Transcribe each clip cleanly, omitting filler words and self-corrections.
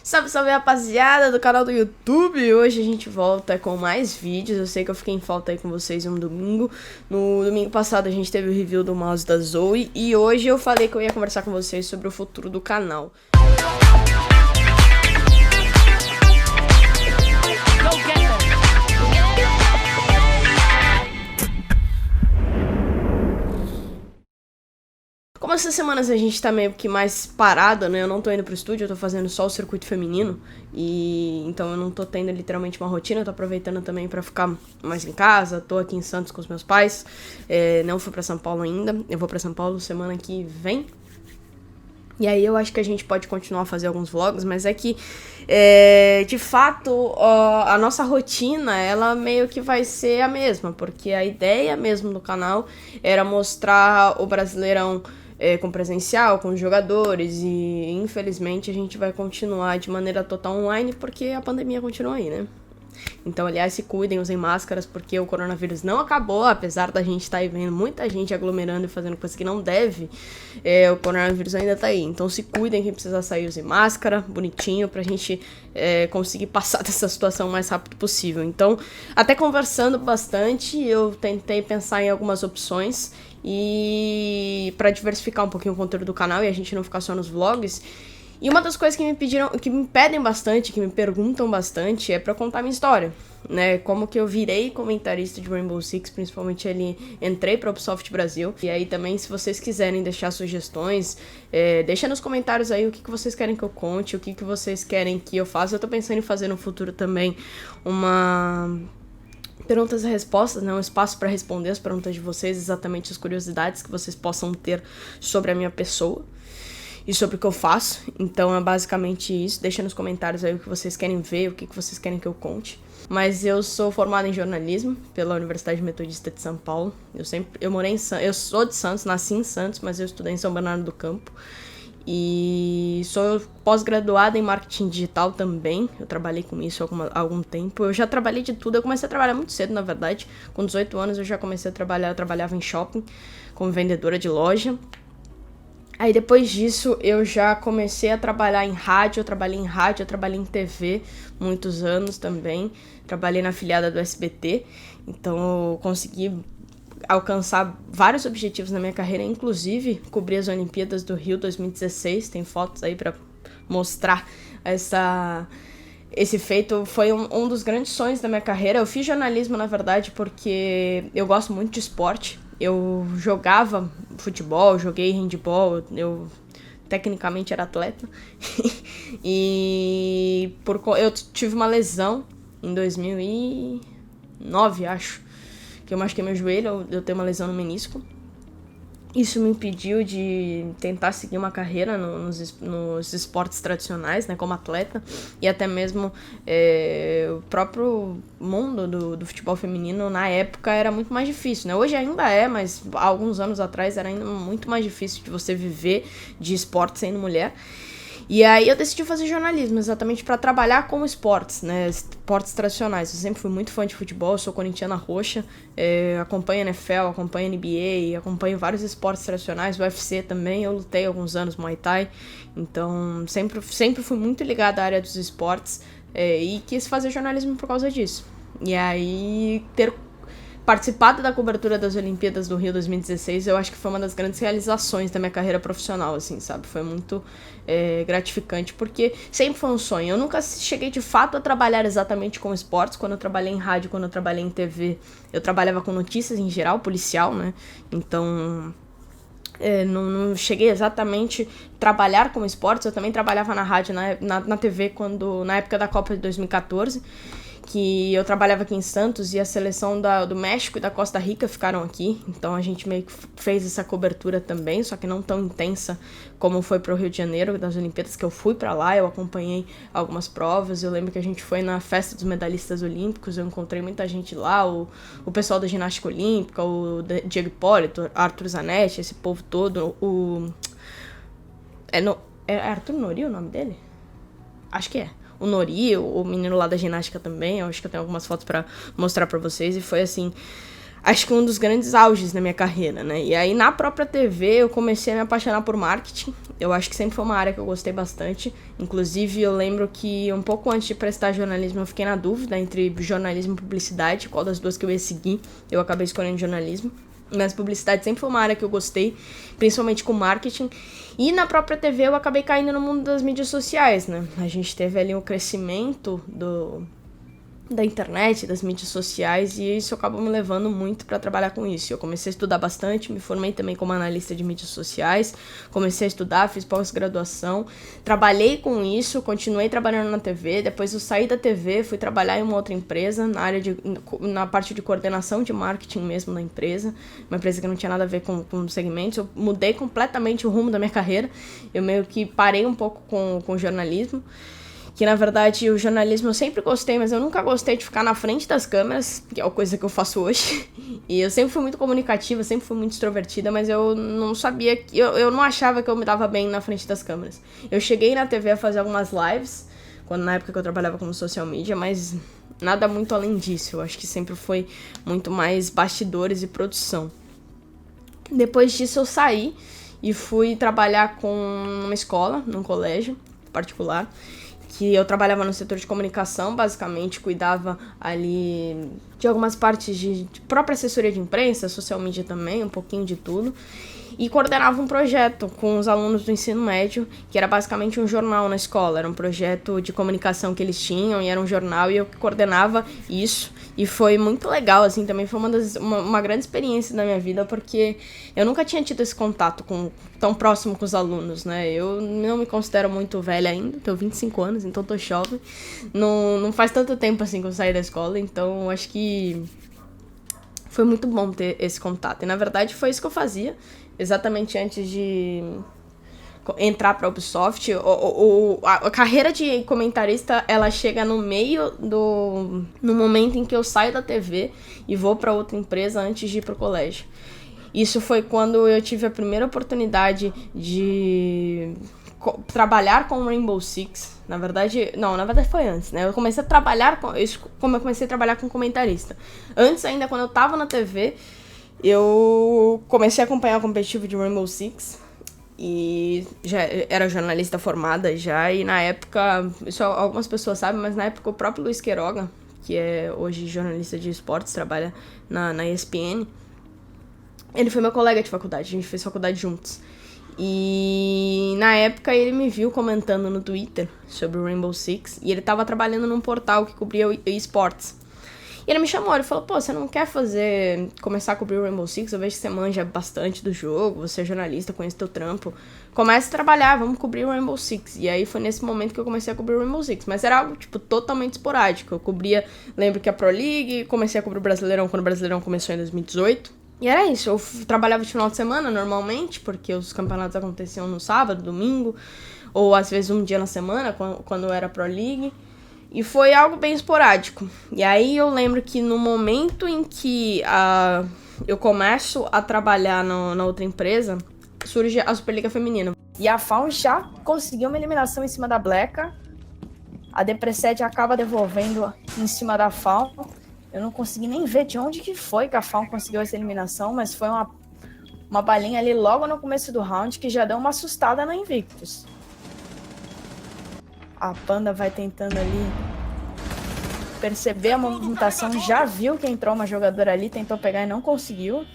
Salve, salve, rapaziada do canal do YouTube. Hoje a gente volta com mais vídeos. Eu sei que eu fiquei em falta aí com vocês um domingo. No domingo passado a gente teve o review do mouse da Zoe. E hoje eu falei que eu ia conversar com vocês sobre o futuro do canal. Como essas semanas a gente tá meio que mais parado, né? Eu não tô indo pro estúdio, eu tô fazendo só o circuito feminino. E então eu não tô tendo literalmente uma rotina, eu tô aproveitando também pra ficar mais em casa. Tô aqui em Santos com os meus pais. Não fui pra São Paulo ainda. Eu vou pra São Paulo semana que vem. E aí eu acho que a gente pode continuar a fazer alguns vlogs, mas é que, de fato, a nossa rotina, ela meio que vai ser a mesma, porque a ideia mesmo do canal era mostrar o Brasileirão com presencial, com os jogadores, e infelizmente a gente vai continuar de maneira total online, porque a pandemia continua aí, né? Então, aliás, se cuidem, usem máscaras, porque o coronavírus não acabou, apesar da gente estar aí vendo muita gente aglomerando e fazendo coisa que não deve, o coronavírus ainda tá aí. Então, se cuidem, quem precisar sair, use máscara, bonitinho, pra gente conseguir passar dessa situação o mais rápido possível. Então, até conversando bastante, eu tentei pensar em algumas opções e para diversificar um pouquinho o conteúdo do canal e a gente não ficar só nos vlogs. E uma das coisas que me pediram, que me pedem bastante, que me perguntam bastante, é pra contar minha história, né? Como que eu virei comentarista de Rainbow Six, principalmente entrei pra Ubisoft Brasil. E aí também, se vocês quiserem deixar sugestões, deixa nos comentários aí o que vocês querem que eu conte, o que vocês querem que eu faça. Eu tô pensando em fazer no futuro também uma perguntas e respostas, né? Um espaço pra responder as perguntas de vocês, exatamente as curiosidades que vocês possam ter sobre a minha pessoa e sobre o que eu faço. Então é basicamente isso. Deixa nos comentários aí o que vocês querem ver, o que vocês querem que eu conte. Mas eu sou formada em jornalismo pela Universidade Metodista de São Paulo. Eu morei em Santos, eu sou de Santos, nasci em Santos, mas eu estudei em São Bernardo do Campo. E sou pós-graduada em marketing digital também. Eu trabalhei com isso há algum tempo. Eu já trabalhei de tudo. Eu comecei a trabalhar muito cedo, na verdade. Com 18 anos eu já comecei a trabalhar. Eu trabalhava em shopping como vendedora de loja. Aí depois disso eu já comecei a trabalhar em rádio, eu trabalhei em TV muitos anos também, trabalhei na afiliada do SBT, então eu consegui alcançar vários objetivos na minha carreira, inclusive cobrir as Olimpíadas do Rio 2016, tem fotos aí pra mostrar esse feito. Foi um dos grandes sonhos da minha carreira. Eu fiz jornalismo, na verdade, porque eu gosto muito de esporte. Eu jogava futebol, joguei handball, eu tecnicamente era atleta. E eu tive uma lesão em 2009, acho, que eu machuquei meu joelho, eu tenho uma lesão no menisco. Isso me impediu de tentar seguir uma carreira nos esportes tradicionais, né, como atleta, e até mesmo o próprio mundo do futebol feminino na época era muito mais difícil, né? Hoje ainda é, mas há alguns anos atrás era ainda muito mais difícil de você viver de esporte sendo mulher. E aí eu decidi fazer jornalismo, exatamente para trabalhar com esportes, né, esportes tradicionais. Eu sempre fui muito fã de futebol, eu sou corintiana roxa, acompanho NFL, acompanho NBA, acompanho vários esportes tradicionais, UFC também, eu lutei alguns anos Muay Thai, então sempre fui muito ligada à área dos esportes e quis fazer jornalismo por causa disso. E aí ter participado da cobertura das Olimpíadas do Rio 2016, eu acho que foi uma das grandes realizações da minha carreira profissional, assim, sabe? Foi muito gratificante, porque sempre foi um sonho. Eu nunca cheguei, de fato, a trabalhar exatamente com esportes. Quando eu trabalhei em rádio, quando eu trabalhei em TV, eu trabalhava com notícias em geral, policial, né? Então não cheguei exatamente a trabalhar com esportes. Eu também trabalhava na rádio, na TV, na época da Copa de 2014, que eu trabalhava aqui em Santos e a seleção do México e da Costa Rica ficaram aqui, então a gente meio que fez essa cobertura também, só que não tão intensa como foi pro Rio de Janeiro, das Olimpíadas, que eu fui pra lá, eu acompanhei algumas provas. Eu lembro que a gente foi na festa dos medalhistas olímpicos, eu encontrei muita gente lá, o pessoal da ginástica olímpica, o Diego Hipólito, Arthur Zanetti, esse povo todo, é Arthur Nori o nome dele? Acho que é. O Nori, o menino lá da ginástica também, eu acho que eu tenho algumas fotos pra mostrar pra vocês, e foi assim, acho que um dos grandes auges na minha carreira, né? E aí na própria TV eu comecei a me apaixonar por marketing, Eu acho que sempre foi uma área que eu gostei bastante. Inclusive, eu lembro que um pouco antes de prestar jornalismo, eu fiquei na dúvida entre jornalismo e publicidade, qual das duas que eu ia seguir. Eu acabei escolhendo jornalismo. Mas publicidade sempre foi uma área que eu gostei, principalmente com marketing. E na própria TV eu acabei caindo no mundo das mídias sociais, né? A gente teve ali um crescimento da internet, das mídias sociais, e isso acabou me levando muito para trabalhar com isso. Eu comecei a estudar bastante, me formei também como analista de mídias sociais, comecei a estudar, fiz pós-graduação, trabalhei com isso, continuei trabalhando na TV, depois eu saí da TV, fui trabalhar em uma outra empresa, na parte de coordenação de marketing mesmo na empresa, uma empresa que não tinha nada a ver com segmentos. Eu mudei completamente o rumo da minha carreira, eu meio que parei um pouco com o jornalismo, que na verdade o jornalismo eu sempre gostei, mas eu nunca gostei de ficar na frente das câmeras, que é a coisa que eu faço hoje. E eu sempre fui muito comunicativa, sempre fui muito extrovertida, mas eu não sabia, eu não achava que eu me dava bem na frente das câmeras. Eu cheguei na TV a fazer algumas lives, na época que eu trabalhava como social media, mas nada muito além disso. Eu acho que sempre foi muito mais bastidores e produção. Depois disso eu saí e fui trabalhar com uma escola, num colégio particular, que eu trabalhava no setor de comunicação, basicamente cuidava ali de algumas partes de própria assessoria de imprensa, social media também, um pouquinho de tudo, e coordenava um projeto com os alunos do ensino médio, que era basicamente um jornal na escola, era um projeto de comunicação que eles tinham, e era um jornal, e eu coordenava isso, e foi muito legal, assim, também foi uma grande experiência da minha vida, porque eu nunca tinha tido esse contato tão próximo com os alunos, né? Eu não me considero muito velha ainda, tenho 25 anos, então tô jovem, não faz tanto tempo assim que eu saí da escola, então acho que foi muito bom ter esse contato, e na verdade foi isso que eu fazia, exatamente antes de entrar para a Ubisoft. A carreira de comentarista, ela chega no momento em que eu saio da TV e vou para outra empresa antes de ir pro colégio. Isso foi quando eu tive a primeira oportunidade de trabalhar com Rainbow Six. Na verdade foi antes, né? Eu comecei a trabalhar com comentarista. Antes ainda, quando eu tava na TV, eu comecei a acompanhar o competitivo de Rainbow Six e já era jornalista formada já, e na época, isso algumas pessoas sabem, mas na época o próprio Luiz Queiroga, que é hoje jornalista de esportes, trabalha na ESPN, ele foi meu colega de faculdade, a gente fez faculdade juntos. E na época ele me viu comentando no Twitter sobre o Rainbow Six, e ele tava trabalhando num portal que cobria esportes. E ele me chamou, ele falou, pô, você não quer começar a cobrir o Rainbow Six? Eu vejo que você manja bastante do jogo, você é jornalista, conhece teu trampo. Comece a trabalhar, vamos cobrir o Rainbow Six. E aí foi nesse momento que eu comecei a cobrir o Rainbow Six. Mas era algo, totalmente esporádico. Eu cobria, lembro que a Pro League, comecei a cobrir o Brasileirão quando o Brasileirão começou em 2018. E era isso, eu trabalhava de final de semana normalmente, porque os campeonatos aconteciam no sábado, domingo, ou às vezes um dia na semana, quando era Pro League. E foi algo bem esporádico. E aí eu lembro que no momento em que eu começo a trabalhar na outra empresa, surge a Superliga Feminina. E a Faun já conseguiu uma eliminação em cima da Bleca. A Depressed acaba devolvendo em cima da Faun. Eu não consegui nem ver de onde que foi que a Faun conseguiu essa eliminação, mas foi uma balinha ali logo no começo do round que já deu uma assustada na Invictus. A Panda vai tentando ali perceber a movimentação, já viu que entrou uma jogadora ali, tentou pegar e não conseguiu.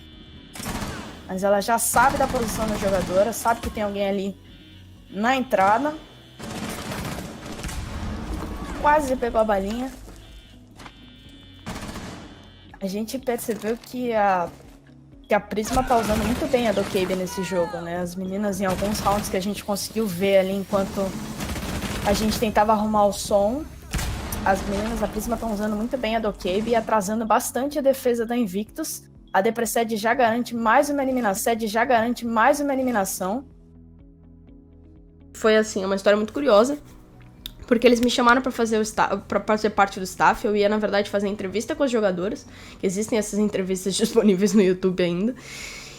Mas ela já sabe da posição da jogadora, sabe que tem alguém ali na entrada. Quase pegou a balinha. A gente percebeu que a Prisma tá usando muito bem a Dokkaebi nesse jogo, né? As meninas, em alguns rounds que a gente conseguiu ver ali enquanto a gente tentava arrumar o som, as meninas da Prisma estão usando muito bem a Dokkaebi e atrasando bastante a defesa da Invictus. A Depressed já garante mais uma eliminação. Foi assim, uma história muito curiosa, porque eles me chamaram pra fazer parte do staff. Eu ia, na verdade, fazer entrevista com as jogadoras, que existem essas entrevistas disponíveis no YouTube ainda,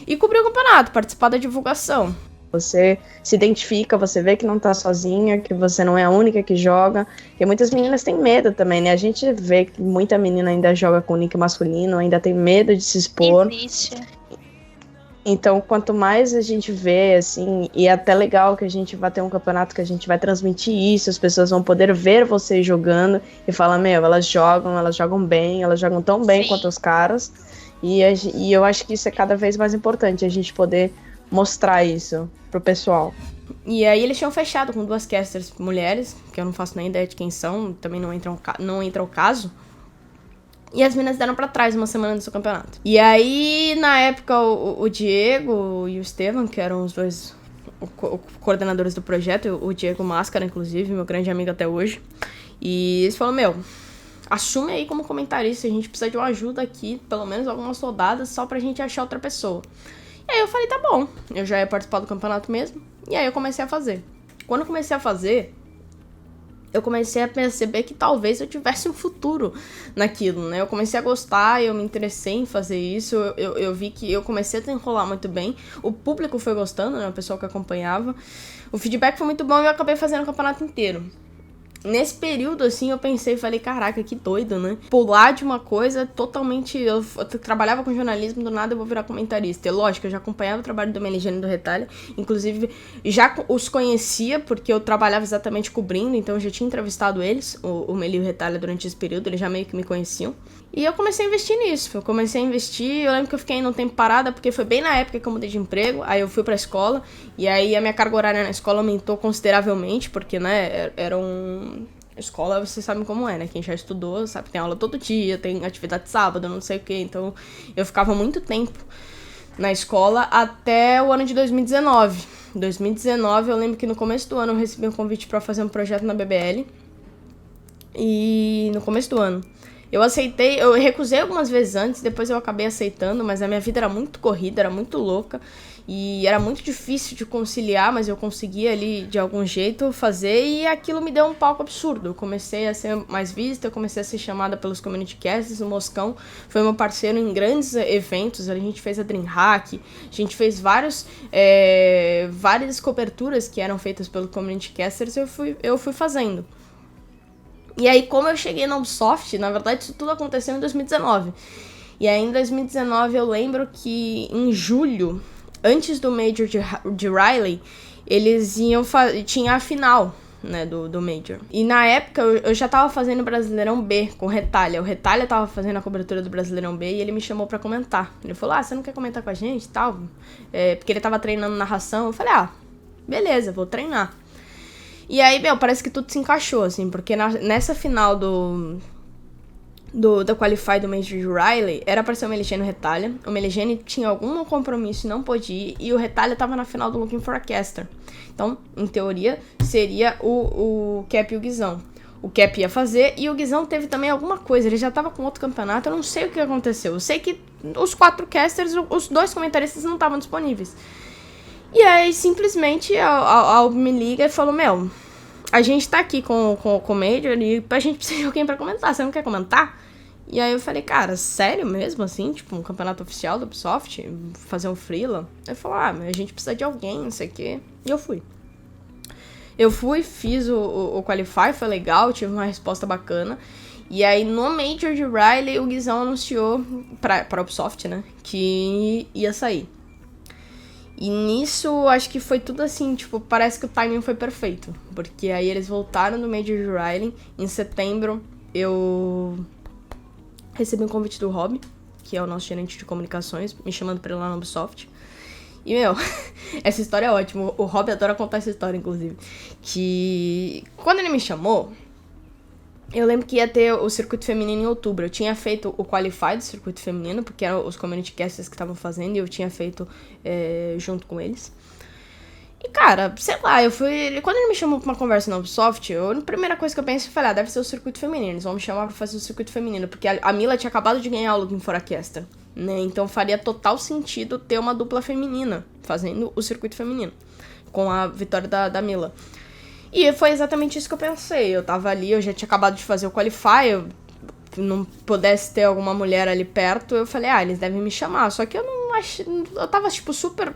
e cobrir o campeonato, participar da divulgação. Você se identifica, você vê que não tá sozinha, que você não é a única que joga, porque muitas meninas têm medo também, né? A gente vê que muita menina ainda joga com nick masculino, ainda tem medo de se expor. Existe. Então, quanto mais a gente vê, assim, e é até legal que a gente vai ter um campeonato que a gente vai transmitir isso, as pessoas vão poder ver vocês jogando e falar, elas jogam bem, elas jogam tão bem quanto os caras. E eu acho que isso é cada vez mais importante, a gente poder mostrar isso pro pessoal. E aí eles tinham fechado com 2 casters mulheres, que eu não faço nem ideia de quem são, também não entra o caso. E as meninas deram pra trás uma semana do seu campeonato. E aí, na época, o Diego e o Estevam, que eram os dois coordenadores do projeto, o Diego Máscara, inclusive, meu grande amigo até hoje. E eles falaram, assume aí como comentarista, a gente precisa de uma ajuda aqui, pelo menos algumas rodadas, só pra gente achar outra pessoa. E aí eu falei, tá bom, eu já ia participar do campeonato mesmo. E aí eu comecei a fazer. Quando eu comecei a fazer, eu comecei a perceber que talvez eu tivesse um futuro naquilo, né? Eu comecei a gostar, eu me interessei em fazer isso, eu vi que eu comecei a desenrolar muito bem, o público foi gostando, né? O pessoal que acompanhava, o feedback foi muito bom e eu acabei fazendo o campeonato inteiro. Nesse período, assim, eu pensei, falei, caraca, que doido, né? Pular de uma coisa totalmente... Eu trabalhava com jornalismo, do nada eu vou virar comentarista. E, lógico, eu já acompanhava o trabalho do Meligene e do Retalha. Inclusive, já os conhecia, porque eu trabalhava exatamente cobrindo. Então, eu já tinha entrevistado eles, o Meli e o Retalha, durante esse período. Eles já meio que me conheciam. E eu comecei a investir nisso. Eu comecei a investir... Eu lembro que eu fiquei ainda um tempo parada, porque foi bem na época que eu mudei de emprego. Aí eu fui pra escola. E aí a minha carga horária na escola aumentou consideravelmente, porque, né, era escola, vocês sabem como é, né? Quem já estudou sabe que tem aula todo dia, tem atividade sábado, não sei o quê. Então, eu ficava muito tempo na escola até o ano de 2019. Em 2019, eu lembro que no começo do ano eu recebi um convite pra fazer um projeto na BBL. E no começo do ano. Eu aceitei, eu recusei algumas vezes antes, depois eu acabei aceitando, mas a minha vida era muito corrida, era muito louca. E era muito difícil de conciliar, mas eu conseguia ali, de algum jeito, fazer. E aquilo me deu um palco absurdo. Eu comecei a ser mais vista, eu comecei a ser chamada pelos community casts. O Moscão foi meu parceiro em grandes eventos. A gente fez a DreamHack, a gente fez várias coberturas que eram feitas pelos community casters. Eu fui fazendo. E aí, como eu cheguei na Ubisoft, na verdade, isso tudo aconteceu em 2019. E aí, em 2019, eu lembro que em julho, antes do Major de Riley, eles tinha a final, né, do Major. E na época, eu já tava fazendo o Brasileirão B com o Retalha. O Retalha tava fazendo a cobertura do Brasileirão B e ele me chamou pra comentar. Ele falou, você não quer comentar com a gente e tal? Porque ele tava treinando narração. Eu falei, beleza, vou treinar. E aí, parece que tudo se encaixou, assim, porque nessa final do Qualify do Major de Riley, era pra ser o Meligene e o Retalha. O Meligene tinha algum compromisso e não pôde ir, e o Retalha tava na final do Looking for a Caster. Então, em teoria, seria o Cap e o Guizão. O Cap ia fazer, e o Guizão teve também alguma coisa, ele já tava com outro campeonato, eu não sei o que aconteceu. Eu sei que os 4 casters, os 2 comentaristas não estavam disponíveis. E aí, simplesmente, a Alb me liga e falou, a gente tá aqui com o Major e a gente precisa de alguém pra comentar, você não quer comentar? E aí eu falei, cara, sério mesmo, assim? Tipo, um campeonato oficial da Ubisoft? Fazer um freela? Ele falou, mas a gente precisa de alguém, não sei o quê. E eu fui. Fiz o Qualify, foi legal, tive uma resposta bacana. E aí, no Major de Riley, o Guizão anunciou pra Ubisoft, né, que ia sair. E nisso, acho que foi tudo assim, tipo, parece que o timing foi perfeito. Porque aí eles voltaram do Major de Riley. Em setembro, eu recebi um convite do Rob, que é o nosso gerente de comunicações, me chamando pra ir lá na Ubisoft. E, essa história é ótima. O Rob adora contar essa história, inclusive. Que quando ele me chamou, eu lembro que ia ter o circuito feminino em outubro. Eu tinha feito o Qualify do circuito feminino, porque eram os community casters que estavam fazendo, e eu tinha feito junto com eles. E, cara, sei lá, eu fui... Quando ele me chamou pra uma conversa na Ubisoft, a primeira coisa que eu pensei, falei, deve ser o circuito feminino. Eles vão me chamar pra fazer o circuito feminino, porque a Mila tinha acabado de ganhar o Looking for a Caster, né? Então faria total sentido ter uma dupla feminina fazendo o circuito feminino, com a vitória da Mila. E foi exatamente isso que eu pensei. Eu tava ali, eu já tinha acabado de fazer o Qualify, eu não pudesse ter alguma mulher ali perto, eu falei, eles devem me chamar. Só que eu não achei... Eu tava, tipo, super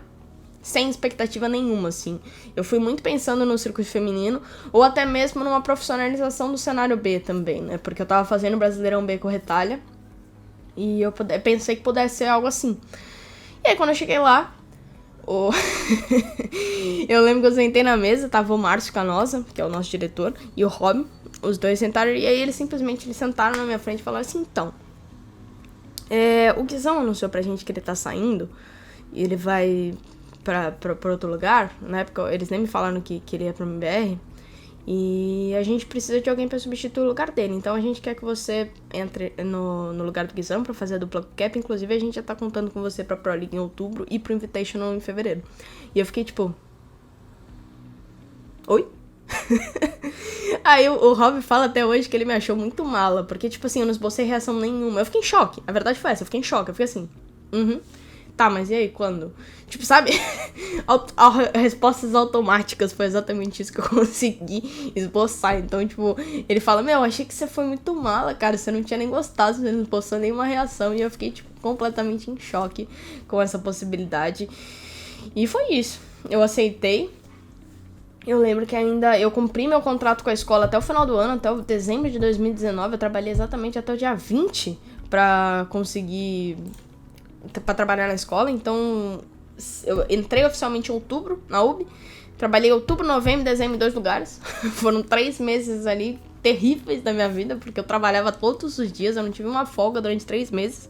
sem expectativa nenhuma, assim. Eu fui muito pensando no circuito feminino, ou até mesmo numa profissionalização do cenário B também, né? Porque eu tava fazendo o Brasileirão B com o Retalha, e eu pensei que pudesse ser algo assim. E aí, quando eu cheguei lá, O... Eu lembro que eu sentei na mesa, tava o Márcio Canosa, que é o nosso diretor, e o Rob, os dois sentaram, e aí eles sentaram na minha frente e falaram assim, então, o Guizão anunciou pra gente que ele tá saindo, e ele vai pra outro lugar, na época eles nem me falaram que ele ia pro MBR, e a gente precisa de alguém pra substituir o lugar dele, então a gente quer que você entre no lugar do Guizão pra fazer a dupla cap, inclusive a gente já tá contando com você pra Pro League em outubro e pro Invitational em fevereiro. E eu fiquei tipo... Oi? Aí o Rob fala até hoje que ele me achou muito mala, porque tipo assim, eu não esbocei reação nenhuma, eu fiquei em choque, a verdade foi essa, eu fiquei em choque, eu fiquei assim... Tá, mas e aí, quando? Tipo, sabe? Respostas automáticas, foi exatamente isso que eu consegui esboçar. Então, tipo, ele fala, achei que você foi muito mala, cara, você não tinha nem gostado, você não esboçou nenhuma reação. E eu fiquei, tipo, completamente em choque com essa possibilidade. E foi isso. Eu aceitei. Eu lembro que ainda eu cumpri meu contrato com a escola até o final do ano, até o dezembro de 2019. Eu trabalhei exatamente até o dia 20 pra conseguir... pra trabalhar na escola, então eu entrei oficialmente em outubro na UB, trabalhei outubro, novembro e dezembro em 2 lugares. Foram 3 meses ali terríveis da minha vida, porque eu trabalhava todos os dias, eu não tive uma folga durante 3 meses,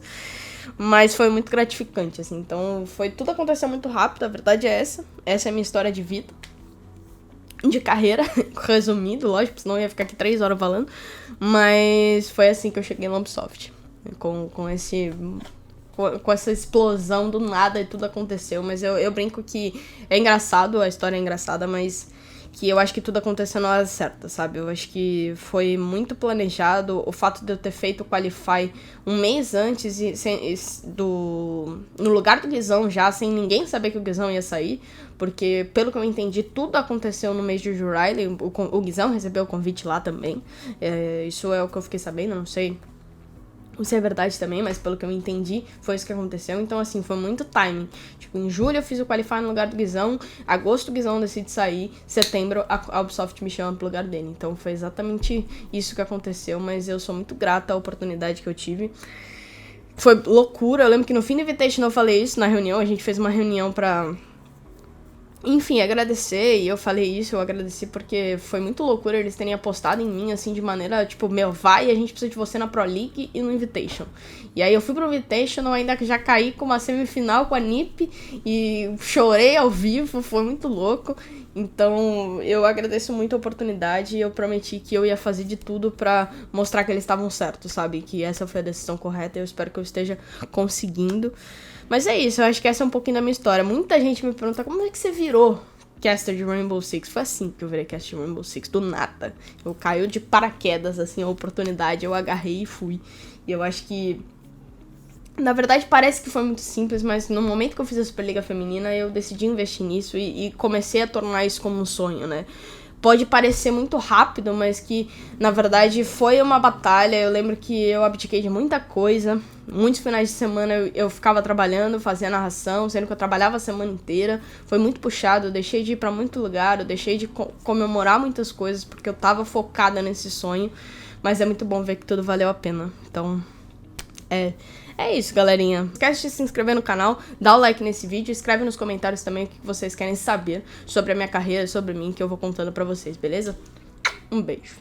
mas foi muito gratificante, assim, então tudo aconteceu muito rápido, a verdade é essa é a minha história de vida, de carreira, resumido, lógico, senão eu ia ficar aqui 3 horas falando, mas foi assim que eu cheguei no Ubisoft, com essa explosão do nada e tudo aconteceu, mas eu brinco que é engraçado, a história é engraçada, mas que eu acho que tudo aconteceu na hora certa, sabe? Eu acho que foi muito planejado, o fato de eu ter feito o Qualify um mês antes no lugar do Guizão já, sem ninguém saber que o Guizão ia sair, porque pelo que eu entendi, tudo aconteceu no mês de Riley, o Guizão recebeu o convite lá também, isso é o que eu fiquei sabendo, não sei se é verdade também, mas pelo que eu entendi, foi isso que aconteceu. Então, assim, foi muito timing. Tipo, em julho eu fiz o Qualify no lugar do Guizão, agosto o Guizão decide sair, setembro a Ubisoft me chama pro lugar dele. Então, foi exatamente isso que aconteceu, mas eu sou muito grata à oportunidade que eu tive. Foi loucura, eu lembro que no fim do Invitation eu falei isso na reunião, a gente fez uma reunião pra... Enfim, agradecer, e eu falei isso, eu agradeci porque foi muito loucura eles terem apostado em mim, assim, de maneira, tipo, vai, a gente precisa de você na Pro League e no Invitation. E aí eu fui pro Invitation, ainda que já caí com uma semifinal com a NiP, e chorei ao vivo, foi muito louco. Então, eu agradeço muito a oportunidade e eu prometi que eu ia fazer de tudo pra mostrar que eles estavam certos, sabe? Que essa foi a decisão correta e eu espero que eu esteja conseguindo. Mas é isso, eu acho que essa é um pouquinho da minha história. Muita gente me pergunta, como é que você virou caster de Rainbow Six? Foi assim que eu virei caster de Rainbow Six, do nada. Eu caiu de paraquedas, assim, a oportunidade, eu agarrei e fui. E eu acho que... Na verdade, parece que foi muito simples, mas no momento que eu fiz a Superliga Feminina, eu decidi investir nisso e comecei a tornar isso como um sonho, né? Pode parecer muito rápido, mas que, na verdade, foi uma batalha. Eu lembro que eu abdiquei de muita coisa. Muitos finais de semana eu ficava trabalhando, fazia narração, sendo que eu trabalhava a semana inteira. Foi muito puxado, eu deixei de ir pra muito lugar, eu deixei de comemorar muitas coisas, porque eu tava focada nesse sonho. Mas é muito bom ver que tudo valeu a pena. Então, é isso, galerinha. Não esquece de se inscrever no canal, dá o like nesse vídeo, escreve nos comentários também o que vocês querem saber sobre a minha carreira, sobre mim, que eu vou contando pra vocês, beleza? Um beijo.